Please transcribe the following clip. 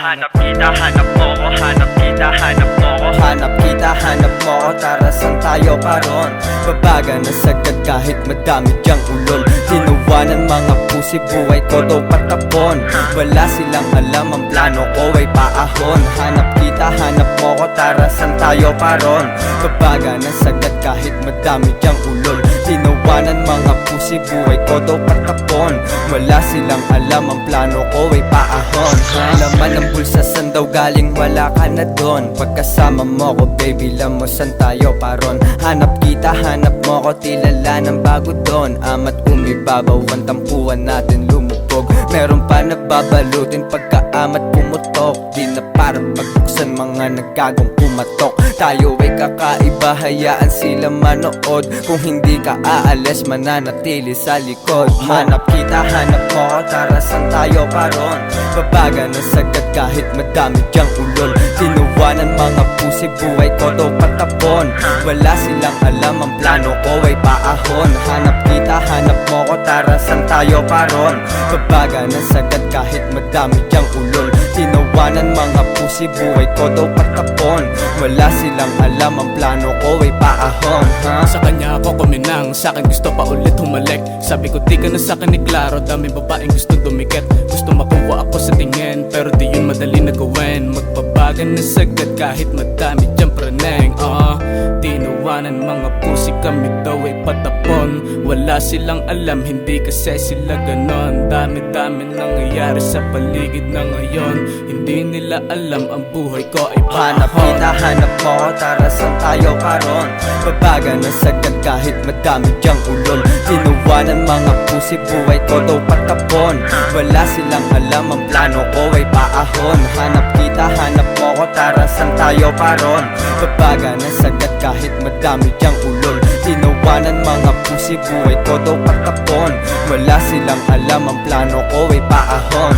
Hanap kita, hanap mo ko. Hanap kita, hanap mo ko. Hanap kita, hanap mo ko. Tara saan tayo paron? Babaga na sagad kahit madami diyang ulol. Tinuwanan mga pusi, buhay ko daw patapon. Wala silang alam, ang plano ko ay paahon. Hanap kita, hanap mo ko. Tara saan tayo paron? Babaga na sagad kahit madami diyang ulol. Tinuwanan mga pusi, buhay ko daw patapon. Wala silang alam, ang plano ko ay paahon. Laman ng bulsa, san daw galing, wala ka na doon. Pagkasama mo ko, baby, lam mo san tayo paron. Hanap kita, hanap mo ko, tilala ng bago doon. Amat umibabaw, ang tampuan natin lumubog. Meron pa nababalutin pagkaamat pumutok. Di na parang pagbuksan mga nagagong pumatok. Tayo ay kakaiba, hayaan sila manood. Kung hindi ka aalis, mananatili sa likod. Hanap kita, hanap mo ko, tara saan tayo paron? Babaga na sagad kahit madami diyang ulol. Tinuwanan mga pusi, buhay ko daw patapon. Wala silang alam, ang plano ko ay paahon. Hanap kita, hanap mo ko, tara saan tayo paron? Babaga na sagad kahit madami diyang ulol. Tinuwanan mga pusi, buhay ko daw patapon. Wala silang alam, ang plano ko ay paahon. Sa kanya ako kuminang, sa akin gusto pa ulit humalik. Sabi ko di ka na sa akin ni klaro, daming babaeng gusto dumikit. Gusto makuha ako sa tingin, pero di yun madali na gawin. Magbabaga na sagad kahit madami dyan praneng. Tinuwanan mga pusi, kami daw ay patapon. Wala silang alam, hindi kasi sila ganon. Dami-dami nangyayari sa paligid na ngayon. Hindi nila alam, ang buhay ko ay Hanap kita, hanap mo ko, tara saan tayo paron? Babaga na sagad kahit madami diyang ulol. Tinuwanan mga pusi, buhay ko daw patapon. Wala silang alam, ang plano ko ay paahon. Hanap kita, hanap mo ko, tara saan tayo paron? Babaga na sagad kahit madami diyang ulol. Tinuwanan mga pusi, buhay ko daw patapon. Wala silang alam, ang plano ko ay paahon.